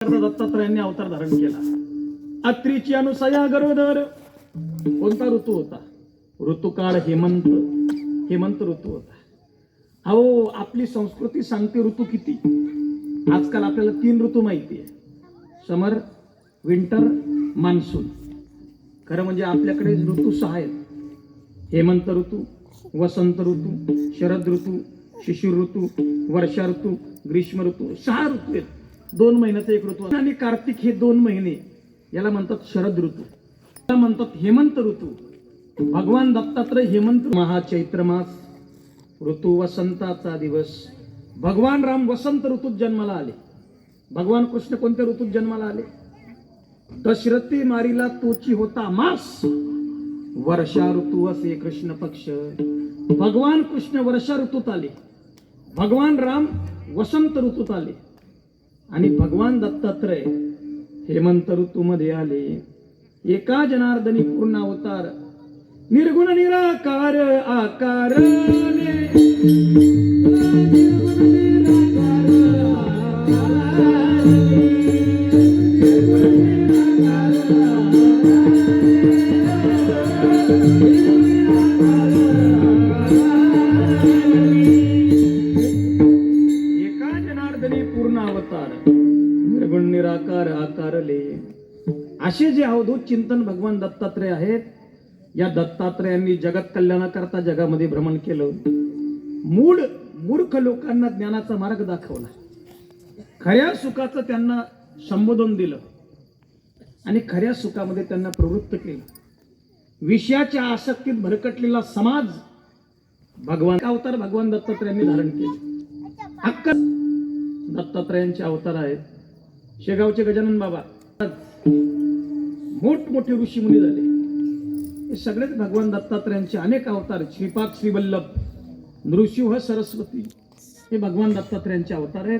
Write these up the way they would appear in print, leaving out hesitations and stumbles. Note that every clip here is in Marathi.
दत्तात्रयांनी अवतार धारण केला। अत्रीची अनुसया गरोदर कोणता ऋतू होता? ऋतुकाळ हेमंत ऋतू होता। अहो आपली संस्कृती सांगते ऋतू किती। आजकाल आपल्याला 3 ऋतू माहिती आहे, समर, विंटर, मान्सून। खरं म्हणजे आपल्याकडे ऋतू 6 आहेत, हेमंत ऋतू, वसंत ऋतू, शरद ऋतू, शिशिर ऋतू, वर्षा ऋतू, ग्रीष्म ऋतू। 6 ऋतू आहेत, 2 महिन्याचा एक ऋतू। आणि कार्तिक हे 2 महिने याला म्हणतात शरद ऋतू, याला म्हणतात हेमंत ऋतू। भगवान दत्तात्रय हेमंत महाचैत्र मास ऋतू वसंताचा दिवस। भगवान राम वसंत ऋतूत जन्माला आले। भगवान कृष्ण कोणत्या ऋतूत जन्माला आले? दशरथी मारिला तोची होता मास, वर्षा ऋतू असे कृष्ण पक्ष। भगवान कृष्ण वर्षा ऋतूत आले, भगवान राम वसंत ऋतूत आले आणि भगवान दत्तात्रय हेमंत ऋतूमध्ये आले। एका जनार्दनी पूर्ण अवतार, निर्गुण निराकार आकाराने। एका जनार्दनी पूर्ण अवतार, निर्गुण निराकार आकारले। असे जे अवधूत चिंतन भगवान दत्तात्रय आहेत, या दत्तात्रयांनी जगत कल्याणाकरता जगामध्ये भ्रमण केलं। मूर्ख लोकांना ज्ञानाचा मार्ग दाखवला, खऱ्या सुखाचं त्यांना संबोधन दिलं आणि खऱ्या सुखामध्ये त्यांना प्रवृत्त केलं। विषयाच्या आसक्तीत भरकटलेला समाज भगवान अवतार भगवान दत्तात्रयांनी धारण केले। अक्का दत्तात्रयांचे अवतार आहेत। शेगावचे गजानन बाबा मोठमोठे ऋषी मुनी झाले, हे सगळेच भगवान दत्तात्रयांचे अनेक अवतार। श्रीपाद श्रीवल्लभ, नृसिंह सरस्वती हे भगवान दत्तात्रयांचे अवतार आहेत।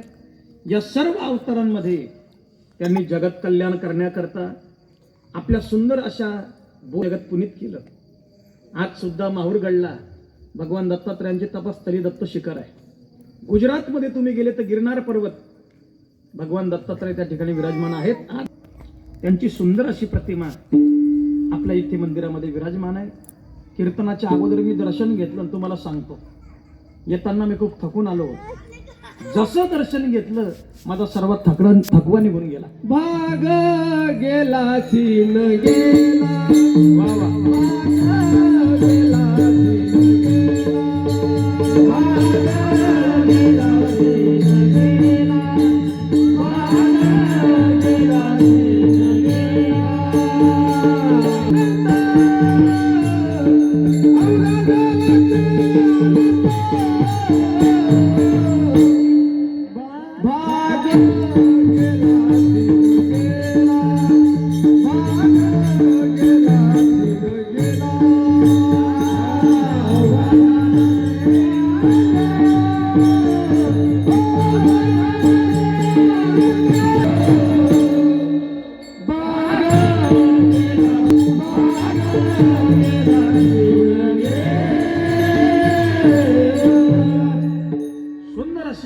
या सर्व अवतारांमध्ये त्यांनी जगत कल्याण करण्याकरता आपल्या सुंदर अशा जगत पुनीत केलं। आज सुद्धा माहूरगडला भगवान दत्तात्रयांचे तपस्थली दत्त शिखर आहे। गुजरातमध्ये तुम्ही गेले तर गिरनार पर्वत, भगवान दत्तात्रय त्या ठिकाणी विराजमान आहेत। आज त्यांची सुंदर अशी प्रतिमा आपल्या इथे मंदिरामध्ये विराजमान आहे। कीर्तनाच्या अगोदर मी दर्शन घेतलं आणि तुम्हाला सांगतो, येताना मी खूप थकून आलो। जसं दर्शन घेतलं माझा सर्व थकवा निघून गेला। भाग गेला सीन गेला, वा वा, गेला सीन गेला, भाग गेला सीन गेला, भाग गेला सीन गेला।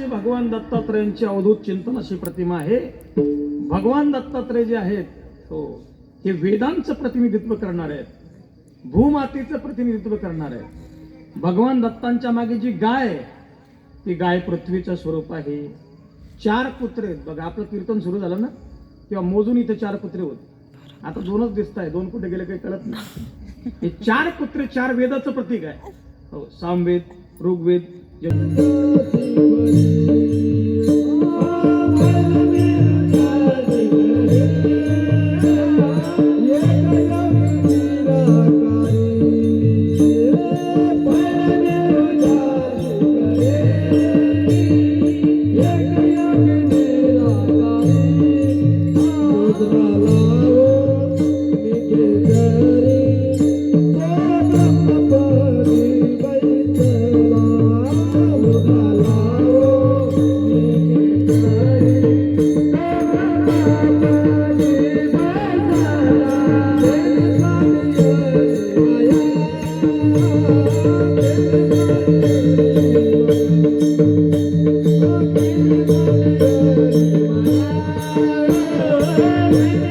भगवान दत्तात्रयांची अवधूत चिंतन अशी प्रतिमा आहे। भगवान दत्तात्रय जे आहेत हो हे वेदांचं प्रतिनिधित्व करणार आहेत, भूमातेचं प्रतिनिधित्व करणार आहेत। भगवान दत्तांच्या मागे जी गाय, ती गाय पृथ्वीचं स्वरूप आहे। 4 कुत्रे आहेत बघा। आपलं कीर्तन सुरू झालं ना तेव्हा मोजून इथे 4 कुत्रे होते, आता 2च दिसत आहे, 2 कुठे गेले काही कळत नाही। हे 4 कुत्रे 4 वेदाचं प्रतीक आहे हो, सामवेद, ऋग्वेद, आहे